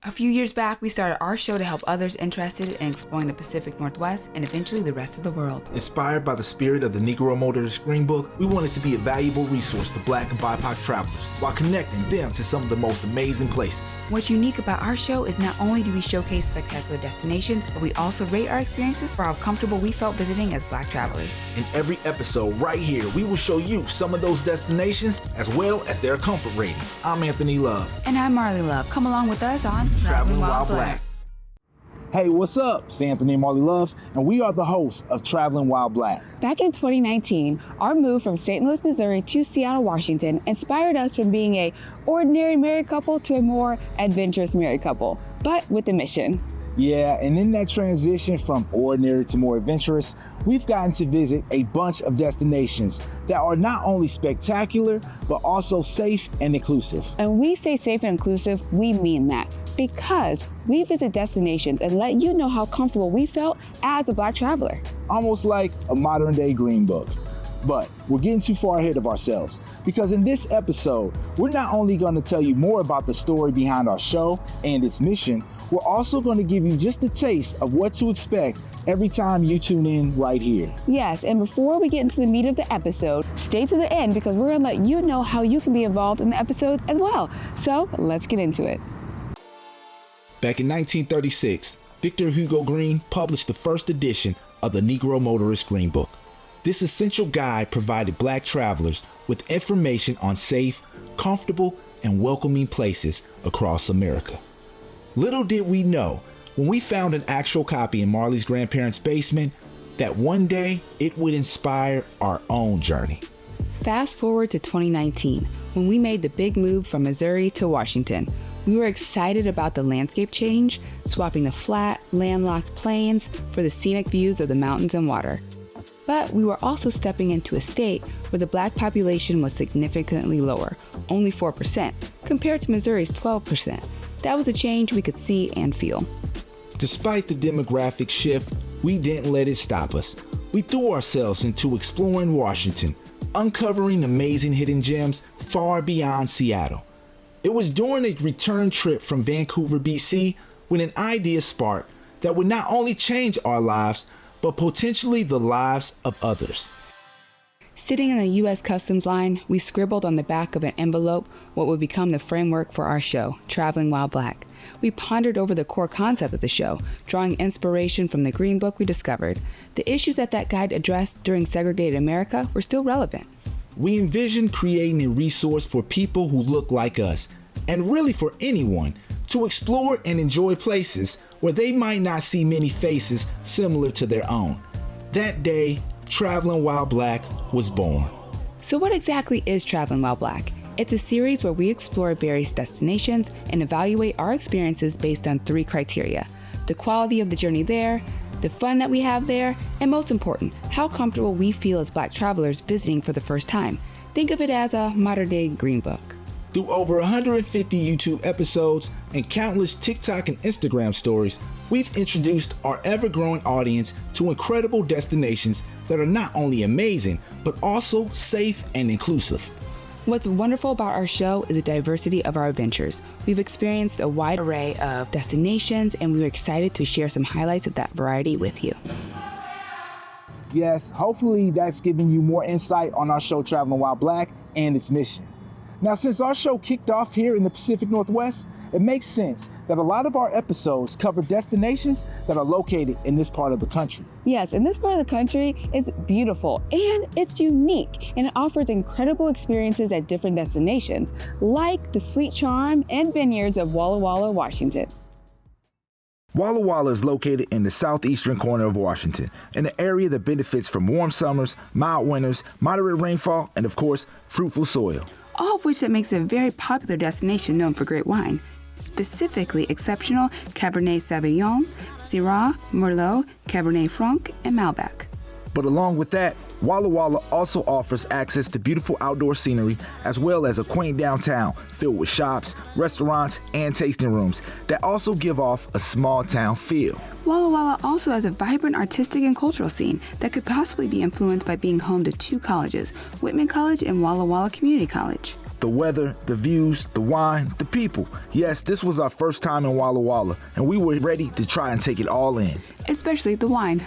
A few years back, we started our show to help others interested in exploring the Pacific Northwest and eventually the rest of the world. Inspired by the spirit of the Negro Motorist Green Book, we wanted to be a valuable resource to Black and BIPOC travelers while connecting them to some of the most amazing places. What's unique about our show is not only do we showcase spectacular destinations, but we also rate our experiences for how comfortable we felt visiting as Black travelers. In every episode right here, we will show you some of those destinations as well as their comfort rating. I'm Anthony Love. And I'm Marley Love. Come along with us on Traveling While Black. Hey, what's up? It's Anthony and Marley Love, and we are the hosts of Traveling While Black. Back in 2019, our move from St. Louis, Missouri to Seattle, Washington inspired us from being a ordinary married couple to a more adventurous married couple, but with a mission. Yeah, and in that transition from ordinary to more adventurous, we've gotten to visit a bunch of destinations that are not only spectacular, but also safe and inclusive. And we say safe and inclusive, we mean that, because we visit destinations and let you know how comfortable we felt as a Black traveler. Almost like a modern day green book. But we're getting too far ahead of ourselves, because in this episode, we're not only going to tell you more about the story behind our show and its mission, we're also going to give you just a taste of what to expect every time you tune in right here. Yes, and before we get into the meat of the episode, stay to the end because we're going to let you know how you can be involved in the episode as well. So let's get into it. Back in 1936, Victor Hugo Green published the first edition of the Negro Motorist Green Book. This essential guide provided Black travelers with information on safe, comfortable, and welcoming places across America. Little did we know, when we found an actual copy in Marley's grandparents' basement, that one day it would inspire our own journey. Fast forward to 2019, when we made the big move from Missouri to Washington. We were excited about the landscape change, swapping the flat, landlocked plains for the scenic views of the mountains and water. But we were also stepping into a state where the Black population was significantly lower, only 4%, compared to Missouri's 12%. That was a change we could see and feel. Despite the demographic shift, we didn't let it stop us. We threw ourselves into exploring Washington, uncovering amazing hidden gems far beyond Seattle. It was during a return trip from Vancouver, BC, when an idea sparked that would not only change our lives, but potentially the lives of others. Sitting in the U.S. Customs line, we scribbled on the back of an envelope what would become the framework for our show, Traveling While Black. We pondered over the core concept of the show, drawing inspiration from the Green Book we discovered. The issues that guide addressed during segregated America were still relevant. We envisioned creating a resource for people who look like us, and really for anyone, to explore and enjoy places where they might not see many faces similar to their own. That day, Traveling While Black was born. So what exactly is Traveling While Black? It's a series where we explore various destinations and evaluate our experiences based on 3 criteria: the quality of the journey there, the fun that we have there, and most important, how comfortable we feel as Black travelers visiting for the first time. Think of it as a modern-day green book. Through over 150 YouTube episodes and countless TikTok and Instagram stories, we've introduced our ever-growing audience to incredible destinations that are not only amazing, but also safe and inclusive. What's wonderful about our show is the diversity of our adventures. We've experienced a wide array of destinations, and we were excited to share some highlights of that variety with you. Yes, hopefully that's giving you more insight on our show Traveling While Black and its mission. Now, since our show kicked off here in the Pacific Northwest, it makes sense that a lot of our episodes cover destinations that are located in this part of the country. Yes, and this part of the country is beautiful and it's unique, and it offers incredible experiences at different destinations, like the sweet charm and vineyards of Walla Walla, Washington. Walla Walla is located in the southeastern corner of Washington, in an area that benefits from warm summers, mild winters, moderate rainfall, and of course, fruitful soil. All of which that makes it a very popular destination known for great wine. Specifically exceptional Cabernet Sauvignon, Syrah, Merlot, Cabernet Franc, and Malbec. But along with that, Walla Walla also offers access to beautiful outdoor scenery, as well as a quaint downtown filled with shops, restaurants, and tasting rooms that also give off a small town feel. Walla Walla also has a vibrant artistic and cultural scene that could possibly be influenced by being home to 2 colleges, Whitman College and Walla Walla Community College. The weather, the views, the wine, the people. Yes, this was our first time in Walla Walla, and we were ready to try and take it all in. Especially the wine.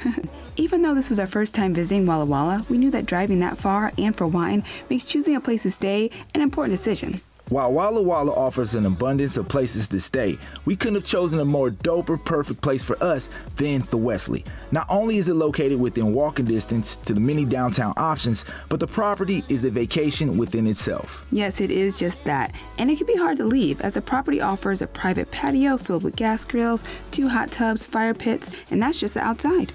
Even though this was our first time visiting Walla Walla, we knew that driving that far and for wine makes choosing a place to stay an important decision. While Walla Walla offers an abundance of places to stay, we couldn't have chosen a more dope or perfect place for us than the Wesley. Not only is it located within walking distance to the many downtown options, but the property is a vacation within itself. Yes, it is just that. And it can be hard to leave, as the property offers a private patio filled with gas grills, 2 hot tubs, fire pits, and that's just the outside.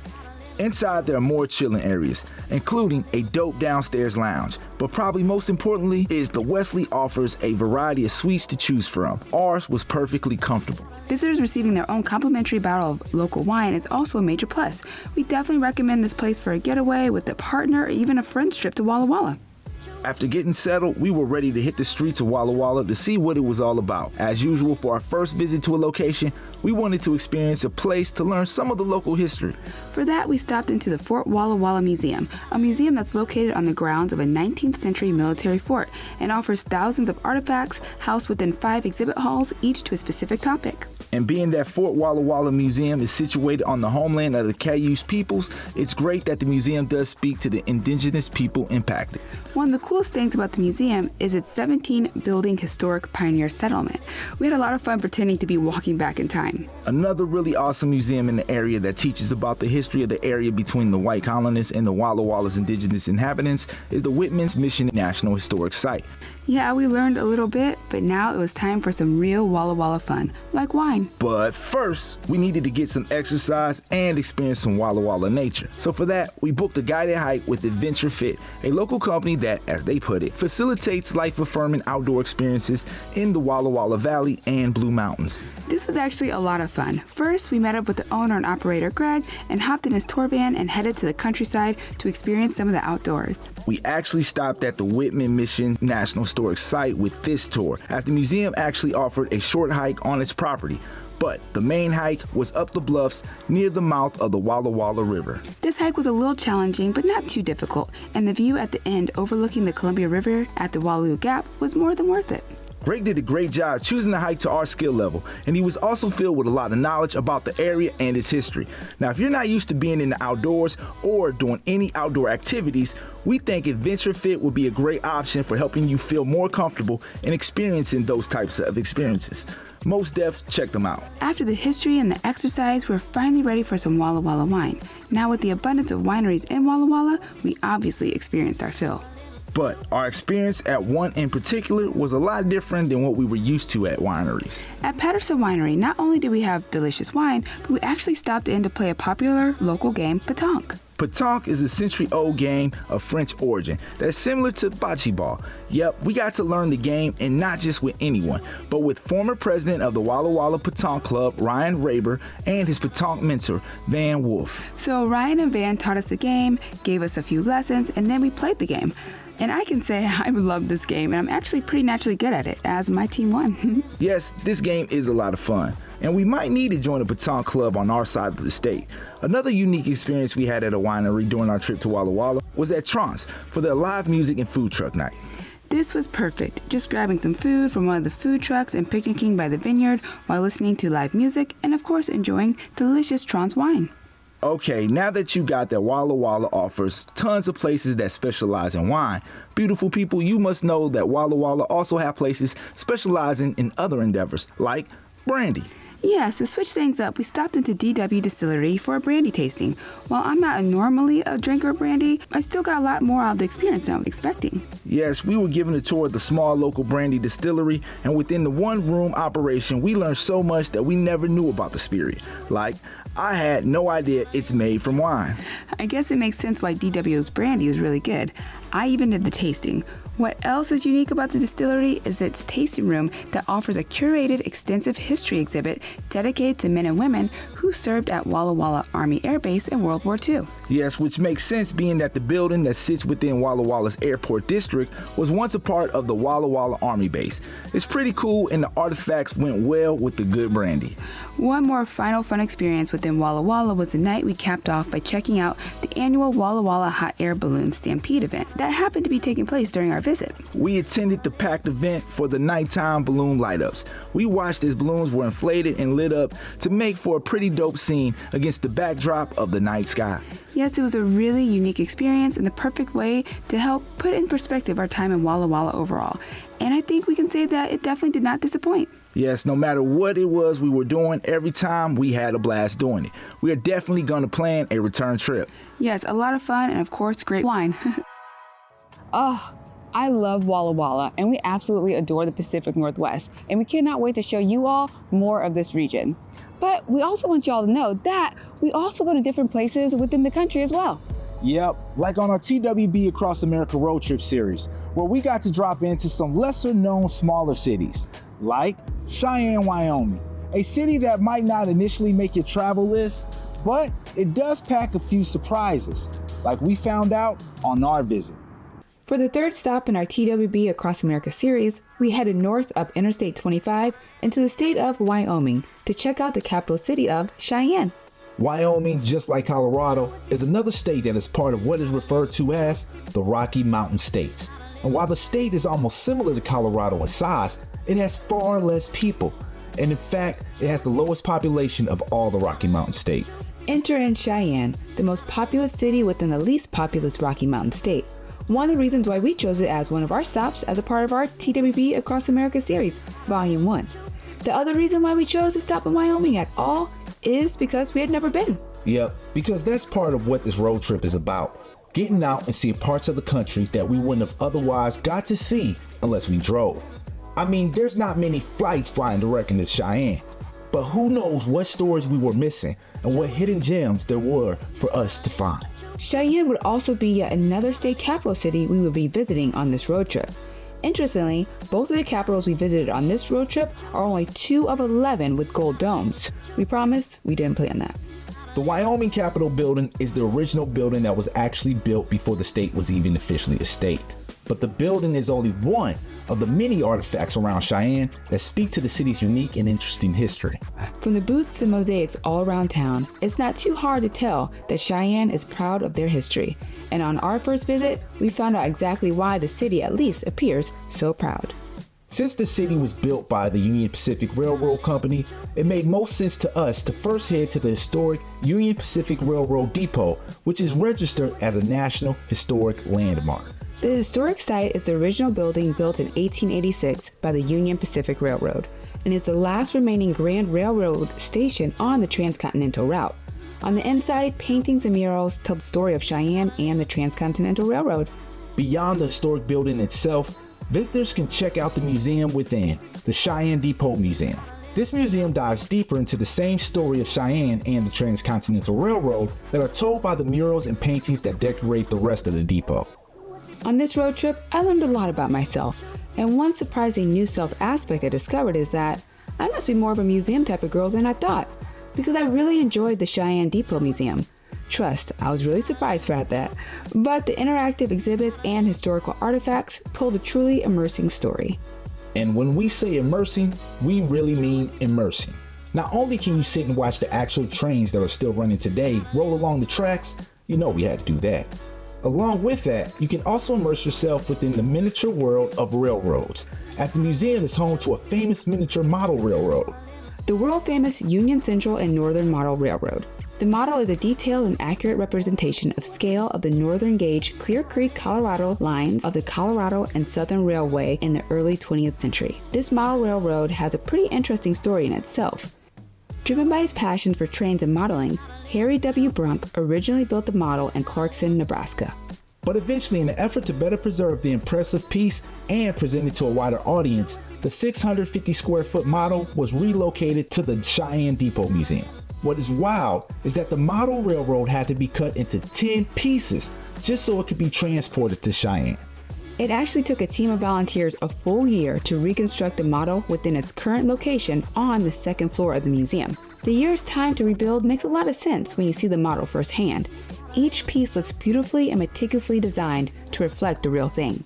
Inside, there are more chilling areas, including a dope downstairs lounge. But probably most importantly is the Wesley offers a variety of suites to choose from. Ours was perfectly comfortable. Visitors receiving their own complimentary bottle of local wine is also a major plus. We definitely recommend this place for a getaway with a partner or even a friend's trip to Walla Walla. After getting settled, we were ready to hit the streets of Walla Walla to see what it was all about. As usual, for our first visit to a location, we wanted to experience a place to learn some of the local history. For that, we stopped into the Fort Walla Walla Museum, a museum that's located on the grounds of a 19th century military fort and offers thousands of artifacts housed within 5 exhibit halls, each to a specific topic. And being that Fort Walla Walla Museum is situated on the homeland of the Cayuse peoples, it's great that the museum does speak to the indigenous people impacted. One of the coolest things about the museum is its 17-building historic pioneer settlement. We had a lot of fun pretending to be walking back in time. Another really awesome museum in the area that teaches about the history of the area between the white colonists and the Walla Walla's indigenous inhabitants is the Whitman's Mission National Historic Site. Yeah, we learned a little bit, but now it was time for some real Walla Walla fun, like wine. But first, we needed to get some exercise and experience some Walla Walla nature. So for that, we booked a guided hike with Adventure Fit, a local company that, as they put it, facilitates life-affirming outdoor experiences in the Walla Walla Valley and Blue Mountains. This was actually a lot of fun. First, we met up with the owner and operator, Greg, and hopped in his tour van and headed to the countryside to experience some of the outdoors. We actually stopped at the Whitman Mission National Historic Site with this tour, as the museum actually offered a short hike on its property. But the main hike was up the bluffs near the mouth of the Walla Walla River. This hike was a little challenging, but not too difficult, and the view at the end overlooking the Columbia River at the Wallowa Gap was more than worth it. Greg did a great job choosing the hike to our skill level, and he was also filled with a lot of knowledge about the area and its history. Now, if you're not used to being in the outdoors or doing any outdoor activities, we think Adventure Fit would be a great option for helping you feel more comfortable in experiencing those types of experiences. Most def, check them out. After the history and the exercise, we're finally ready for some Walla Walla wine. Now, with the abundance of wineries in Walla Walla, we obviously experienced our fill. But our experience at one in particular was a lot different than what we were used to at wineries. At Patterson Winery, not only did we have delicious wine, but we actually stopped in to play a popular local game, pétanque. Pétanque is a century-old game of French origin that's similar to bocce ball. Yep, we got to learn the game, and not just with anyone, but with former president of the Walla Walla Pétanque Club, Ryan Raber, and his pétanque mentor, Van Wolf. So Ryan and Van taught us the game, gave us a few lessons, and then we played the game. And I can say I love this game, and I'm actually pretty naturally good at it, as my team won. Yes, this game is a lot of fun, and we might need to join a pétanque club on our side of the state. Another unique experience we had at a winery during our trip to Walla Walla was at Trance for their live music and food truck night. This was perfect, just grabbing some food from one of the food trucks and picnicking by the vineyard while listening to live music and, of course, enjoying delicious Trance wine. Okay, now that you got that Walla Walla offers tons of places that specialize in wine, beautiful people, you must know that Walla Walla also have places specializing in other endeavors, like brandy. Yeah, so switch things up. We stopped into DW Distillery for a brandy tasting. While I'm not normally a drinker of brandy, I still got a lot more out of the experience than I was expecting. Yes, we were given a tour of the small local brandy distillery, and within the one-room operation, we learned so much that we never knew about the spirit. Like, I had no idea it's made from wine. I guess it makes sense why DW's brandy is really good. I even did the tasting. What else is unique about the distillery is its tasting room that offers a curated extensive history exhibit dedicated to men and women who served at Walla Walla Army Air Base in World War II. Yes, which makes sense being that the building that sits within Walla Walla's airport district was once a part of the Walla Walla Army Base. It's pretty cool, and the artifacts went well with the good brandy. One more final fun experience within Walla Walla was the night we capped off by checking out the annual Walla Walla Hot Air Balloon Stampede event that happened to be taking place during our visit. We attended the packed event for the nighttime balloon light-ups. We watched as balloons were inflated and lit up to make for a pretty dope scene against the backdrop of the night sky. Yes, it was a really unique experience and the perfect way to help put in perspective our time in Walla Walla overall. And I think we can say that it definitely did not disappoint. Yes, no matter what it was we were doing, every time we had a blast doing it. We are definitely going to plan a return trip. Yes, a lot of fun and of course, great wine. Oh, I love Walla Walla, and we absolutely adore the Pacific Northwest, and we cannot wait to show you all more of this region. But we also want y'all to know that we also go to different places within the country as well. Yep, like on our TWB Across America road trip series, where we got to drop into some lesser known smaller cities, like Cheyenne, Wyoming, a city that might not initially make your travel list, but it does pack a few surprises, like we found out on our visit. For the third stop in our TWB Across America series, we headed north up Interstate 25 into the state of Wyoming to check out the capital city of Cheyenne. Wyoming, just like Colorado, is another state that is part of what is referred to as the Rocky Mountain States. And while the state is almost similar to Colorado in size, it has far less people. And in fact, it has the lowest population of all the Rocky Mountain states. Enter in Cheyenne, the most populous city within the least populous Rocky Mountain state. One of the reasons why we chose it as one of our stops as a part of our TWB Across America series, Volume 1. The other reason why we chose to stop in Wyoming at all is because we had never been. Yep, because that's part of what this road trip is about. Getting out and seeing parts of the country that we wouldn't have otherwise got to see unless we drove. I mean, there's not many flights flying direct into Cheyenne, but who knows what stories we were missing and what hidden gems there were for us to find. Cheyenne would also be yet another state capital city we would be visiting on this road trip. Interestingly, both of the capitals we visited on this road trip are only 2 of 11 with gold domes. We promise we didn't plan that. The Wyoming Capitol building is the original building that was actually built before the state was even officially a state. But the building is only one of the many artifacts around Cheyenne that speak to the city's unique and interesting history. From the booths to mosaics all around town, it's not too hard to tell that Cheyenne is proud of their history. And on our first visit, we found out exactly why the city at least appears so proud. Since the city was built by the Union Pacific Railroad Company, it made most sense to us to first head to the historic Union Pacific Railroad Depot, which is registered as a National Historic Landmark. The historic site is the original building built in 1886 by the Union Pacific Railroad and is the last remaining Grand Railroad station on the transcontinental route. On the inside, paintings and murals tell the story of Cheyenne and the Transcontinental Railroad. Beyond the historic building itself, visitors can check out the museum within, the Cheyenne Depot Museum. This museum dives deeper into the same story of Cheyenne and the Transcontinental Railroad that are told by the murals and paintings that decorate the rest of the depot. On this road trip, I learned a lot about myself, and one surprising new self aspect I discovered is that I must be more of a museum type of girl than I thought, because I really enjoyed the Cheyenne Depot Museum. Trust, I was really surprised about that, but the interactive exhibits and historical artifacts told a truly immersing story. And when we say immersing, we really mean immersing. Not only can you sit and watch the actual trains that are still running today roll along the tracks, you know we had to do that. Along with that, you can also immerse yourself within the miniature world of railroads, as the museum is home to a famous miniature model railroad. The world-famous Union Central and Northern Model Railroad. The model is a detailed and accurate representation of scale of the northern gauge Clear Creek, Colorado lines of the Colorado and Southern Railway in the early 20th century. This model railroad has a pretty interesting story in itself. Driven by his passion for trains and modeling, Harry W. Brunk originally built the model in Clarkson, Nebraska. But eventually, in an effort to better preserve the impressive piece and present it to a wider audience, the 650 square foot model was relocated to the Cheyenne Depot Museum. What is wild is that the model railroad had to be cut into 10 pieces just so it could be transported to Cheyenne. It actually took a team of volunteers a full year to reconstruct the model within its current location on the second floor of the museum. The year's time to rebuild makes a lot of sense when you see the model firsthand. Each piece looks beautifully and meticulously designed to reflect the real thing.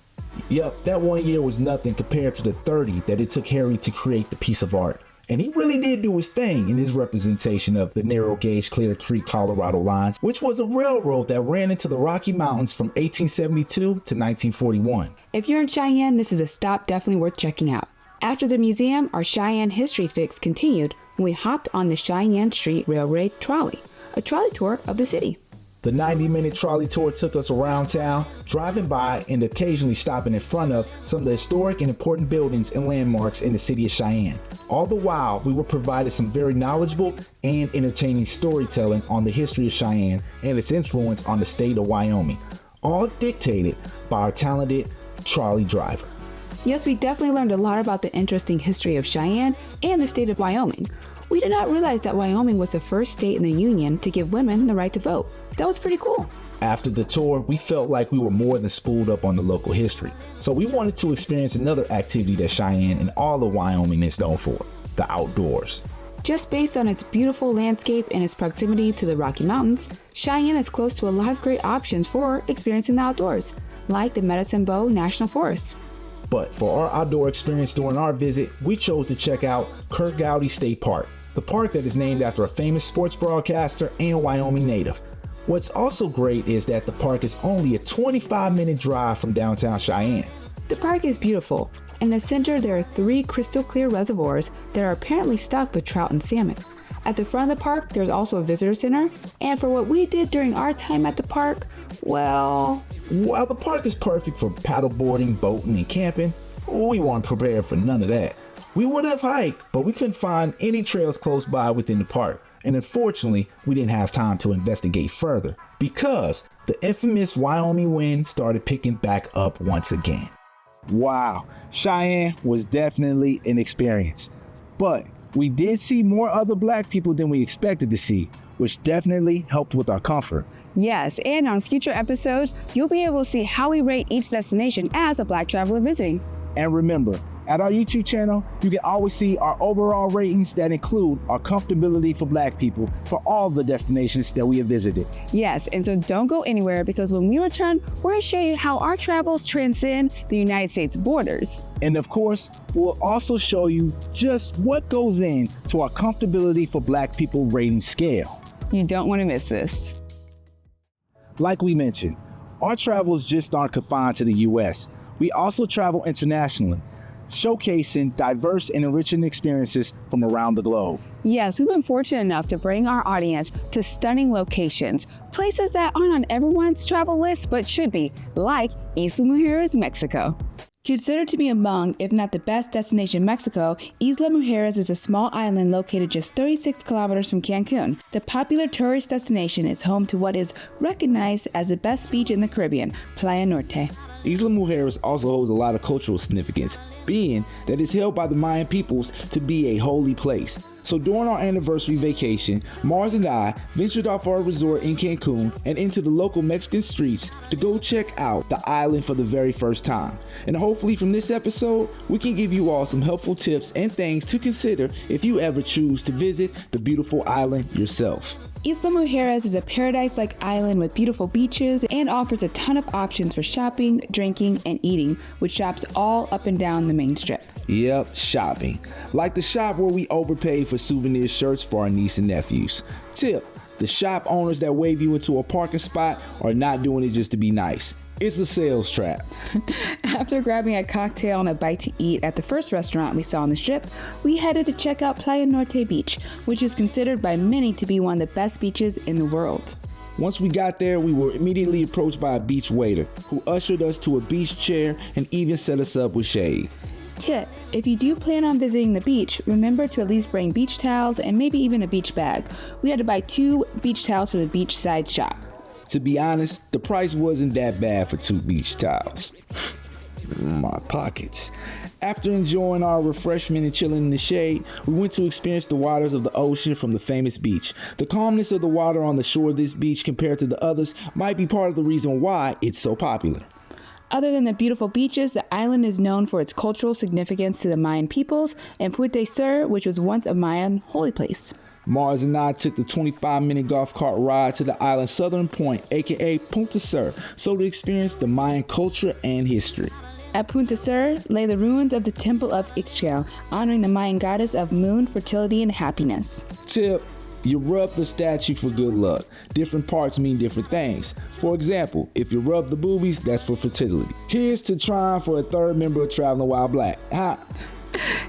Yep, that 1 year was nothing compared to the 30 that it took Harry to create the piece of art. And he really did do his thing in his representation of the narrow gauge Clear Creek, Colorado lines, which was a railroad that ran into the Rocky Mountains from 1872 to 1941. If you're in Cheyenne, this is a stop definitely worth checking out. After the museum, our Cheyenne history fix continued when we hopped on the Cheyenne Street Railway trolley, a trolley tour of the city. The 90-minute trolley tour took us around town, driving by and occasionally stopping in front of some of the historic and important buildings and landmarks in the city of Cheyenne. All the while, we were provided some very knowledgeable and entertaining storytelling on the history of Cheyenne and its influence on the state of Wyoming, all dictated by our talented trolley driver. Yes, we definitely learned a lot about the interesting history of Cheyenne and the state of Wyoming. We did not realize that Wyoming was the first state in the Union to give women the right to vote. That was pretty cool. After the tour, we felt like we were more than spooled up on the local history. So we wanted to experience another activity that Cheyenne and all of Wyoming is known for, the outdoors. Just based on its beautiful landscape and its proximity to the Rocky Mountains, Cheyenne is close to a lot of great options for experiencing the outdoors, like the Medicine Bow National Forest. But for our outdoor experience during our visit, we chose to check out Kurt Gowdy State Park, the park that is named after a famous sports broadcaster and Wyoming native. What's also great is that the park is only a 25-minute drive from downtown Cheyenne. The park is beautiful. In the center, there are 3 crystal clear reservoirs that are apparently stocked with trout and salmon. At the front of the park, there's also a visitor center. And for what we did during our time at the park, well, while the park is perfect for paddleboarding, boating, and camping, we weren't prepared for none of that. We would have hiked, but we couldn't find any trails close by within the park. And unfortunately, we didn't have time to investigate further because the infamous Wyoming wind started picking back up once again. Wow, Cheyenne was definitely an experience. But we did see more other black people than we expected to see, which definitely helped with our comfort. Yes, and on future episodes, you'll be able to see how we rate each destination as a black traveler visiting. And remember, at our YouTube channel, you can always see our overall ratings that include our comfortability for black people for all the destinations that we have visited. Yes, and so don't go anywhere because when we return, we're going to show you how our travels transcend the United States borders. And of course, we'll also show you just what goes into our comfortability for black people rating scale. You don't want to miss this. Like we mentioned, our travels just aren't confined to the US. We also travel internationally, showcasing diverse and enriching experiences from around the globe. Yes, we've been fortunate enough to bring our audience to stunning locations, places that aren't on everyone's travel list but should be, like Isla Mujeres, Mexico. Considered to be among, if not the best destination in Mexico, Isla Mujeres is a small island located just 36 kilometers from Cancun. The popular tourist destination is home to what is recognized as the best beach in the Caribbean, Playa Norte. Isla Mujeres also holds a lot of cultural significance, being that it's held by the Mayan peoples to be a holy place. So during our anniversary vacation, Mars and I ventured off our resort in Cancun and into the local Mexican streets to go check out the island for the very first time. And hopefully from this episode, we can give you all some helpful tips and things to consider if you ever choose to visit the beautiful island yourself. Isla Mujeres is a paradise-like island with beautiful beaches and offers a ton of options for shopping, drinking, and eating, with shops all up and down the main strip. Yep, shopping. Like the shop where we overpaid for souvenir shirts for our niece and nephews. Tip, the shop owners that wave you into a parking spot are not doing it just to be nice. It's a sales trap. After grabbing a cocktail and a bite to eat at the first restaurant we saw on the strip, we headed to check out Playa Norte Beach, which is considered by many to be one of the best beaches in the world. Once we got there, we were immediately approached by a beach waiter who ushered us to a beach chair and even set us up with shade. Tip, if you do plan on visiting the beach, remember to at least bring beach towels and maybe even a beach bag. We had to buy 2 beach towels from the beachside shop. To be honest, the price wasn't that bad for 2 beach towels. My pockets. After enjoying our refreshment and chilling in the shade, we went to experience the waters of the ocean from the famous beach. The calmness of the water on the shore of this beach compared to the others might be part of the reason why it's so popular. Other than the beautiful beaches, the island is known for its cultural significance to the Mayan peoples and Puente Sur, which was once a Mayan holy place. Mars and I took the 25-minute golf cart ride to the island's southern point, aka Punta Sur, so to experience the Mayan culture and history. At Punta Sur lay the ruins of the Temple of Ixchel, honoring the Mayan goddess of moon, fertility, and happiness. Tip: you rub the statue for good luck. Different parts mean different things. For example, if you rub the boobies, that's for fertility. Here's to trying for a third member of Traveling While Black. Ha!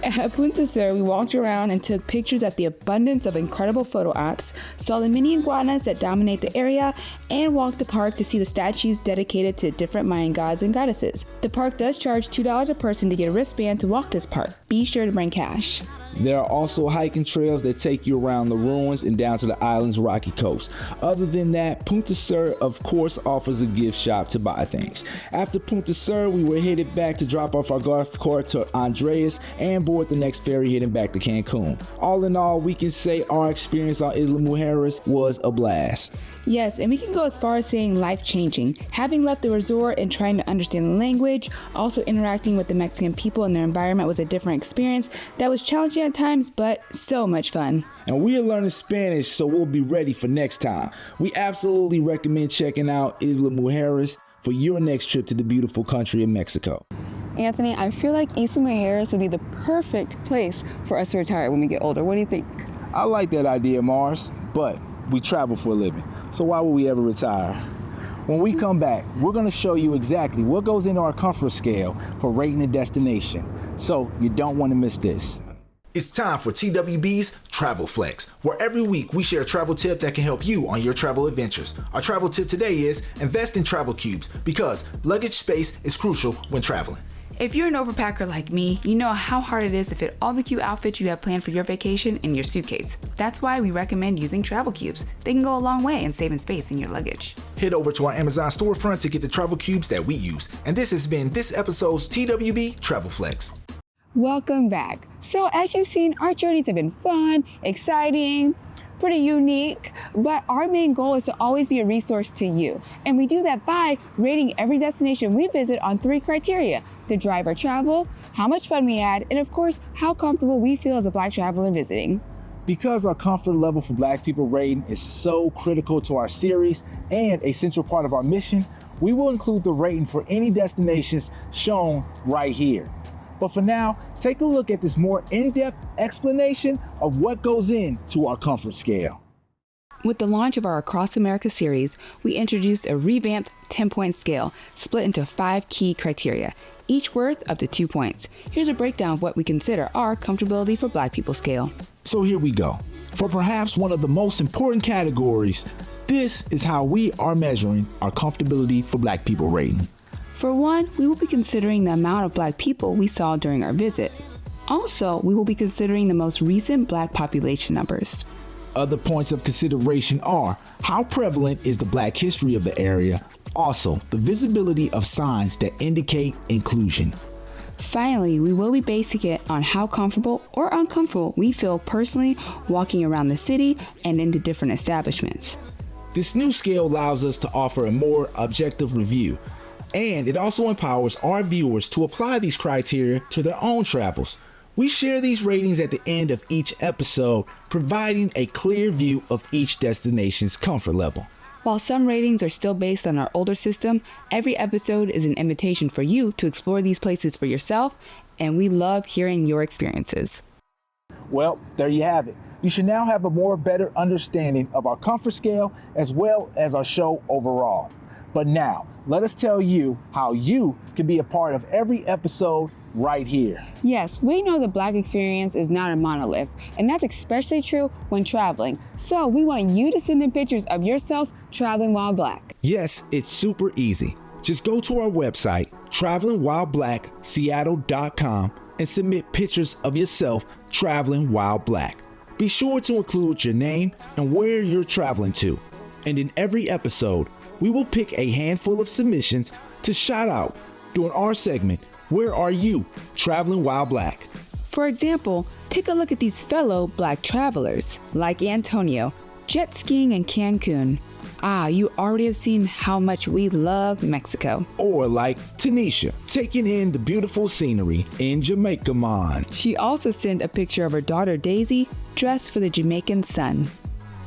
At Punta Sur, we walked around and took pictures at the abundance of incredible photo ops, saw the mini iguanas that dominate the area, and walked the park to see the statues dedicated to different Mayan gods and goddesses. The park does charge $2 a person to get a wristband to walk this park. Be sure to bring cash. There are also hiking trails that take you around the ruins and down to the island's rocky coast. Other than that, Punta Sur, of course, offers a gift shop to buy things. After Punta Sur, we were headed back to drop off our golf cart to Andreas and board the next ferry heading back to Cancun. All in all, we can say our experience on Isla Mujeres was a blast. Yes, and we can go as far as saying life-changing. Having left the resort and trying to understand the language, also interacting with the Mexican people and their environment was a different experience that was challenging at times, but so much fun. And we are learning Spanish, so we'll be ready for next time. We absolutely recommend checking out Isla Mujeres for your next trip to the beautiful country of Mexico. Anthony, I feel like Isla Mujeres would be the perfect place for us to retire when we get older. What do you think? I like that idea, Mars, but we travel for a living, so why would we ever retire? When we come back, we're going to show you exactly what goes into our comfort scale for rating a destination, so you don't want to miss this. It's time for TWB's Travel Flex, where every week we share a travel tip that can help you on your travel adventures. Our travel tip today is invest in travel cubes because luggage space is crucial when traveling. If you're an overpacker like me, you know how hard it is to fit all the cute outfits you have planned for your vacation in your suitcase. That's why we recommend using travel cubes. They can go a long way in saving space in your luggage. Head over to our Amazon storefront to get the travel cubes that we use. And this has been this episode's TWB Travel Flex. Welcome back. So as you've seen, our journeys have been fun, exciting, pretty unique, but our main goal is to always be a resource to you. And we do that by rating every destination we visit on 3 criteria: the driver travel, how much fun we had, and of course, how comfortable we feel as a Black traveler visiting. Because our comfort level for Black people rating is so critical to our series and a central part of our mission, we will include the rating for any destinations shown right here. But for now, take a look at this more in-depth explanation of what goes into our comfort scale. With the launch of our Across America series, we introduced a revamped 10-point scale split into 5 key criteria, each worth up to 2 points. Here's a breakdown of what we consider our comfortability for Black people scale. So here we go. For perhaps one of the most important categories, this is how we are measuring our comfortability for Black people rating. For one, we will be considering the amount of Black people we saw during our visit. Also, we will be considering the most recent Black population numbers. Other points of consideration are how prevalent is the Black history of the area, also the visibility of signs that indicate inclusion. Finally, we will be basing it on how comfortable or uncomfortable we feel personally walking around the city and into different establishments. This new scale allows us to offer a more objective review, and it also empowers our viewers to apply these criteria to their own travels. We share these ratings at the end of each episode, providing a clear view of each destination's comfort level. While some ratings are still based on our older system, every episode is an invitation for you to explore these places for yourself, and we love hearing your experiences. Well, there you have it. You should now have a better understanding of our comfort scale as well as our show overall. But now, let us tell you how you can be a part of every episode right here. Yes, we know the Black experience is not a monolith, and that's especially true when traveling. So we want you to send in pictures of yourself traveling while Black. Yes, it's super easy. Just go to our website, travelingwhileblackseattle.com, and submit pictures of yourself traveling while Black. Be sure to include your name and where you're traveling to. And in every episode, we will pick a handful of submissions to shout out during our segment, Where Are You Traveling While Black? For example, take a look at these fellow Black travelers, like Antonio, jet skiing in Cancun. You already have seen how much we love Mexico. Or like Tanisha, taking in the beautiful scenery in Jamaica, man. She also sent a picture of her daughter Daisy, dressed for the Jamaican sun.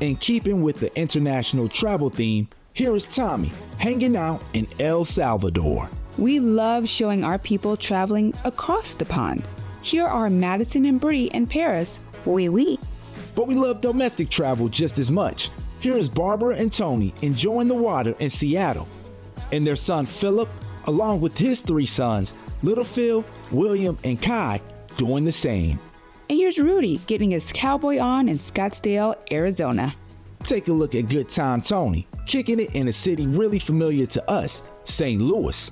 In keeping with the international travel theme, here is Tommy, hanging out in El Salvador. We love showing our people traveling across the pond. Here are Madison and Bree in Paris. Oui, oui. But we love domestic travel just as much. Here is Barbara and Tony enjoying the water in Seattle, and their son Philip, along with his 3 sons, Little Phil, William, and Kai, doing the same. And here's Rudy getting his cowboy on in Scottsdale, Arizona. Take a look at Good Time Tony, kicking it in a city really familiar to us, St. Louis.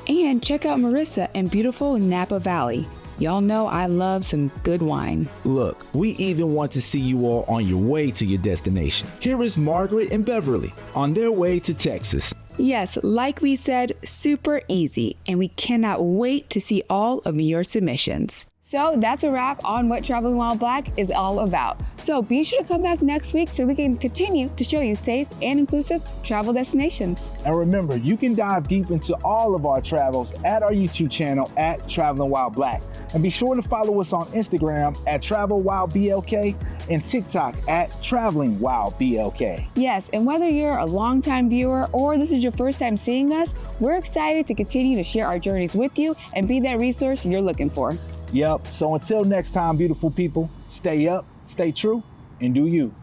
And check out Marissa in beautiful Napa Valley. Y'all know I love some good wine. Look, we even want to see you all on your way to your destination. Here is Margaret and Beverly on their way to Texas. Yes, like we said, super easy, and we cannot wait to see all of your submissions. So that's a wrap on what Traveling While Black is all about. So be sure to come back next week so we can continue to show you safe and inclusive travel destinations. And remember, you can dive deep into all of our travels at our YouTube channel at Traveling While Black. And be sure to follow us on Instagram at Travel While BLK and TikTok at Traveling While BLK. Yes, and whether you're a longtime viewer or this is your first time seeing us, we're excited to continue to share our journeys with you and be that resource you're looking for. Yep, so until next time, beautiful people, stay up, stay true, and do you.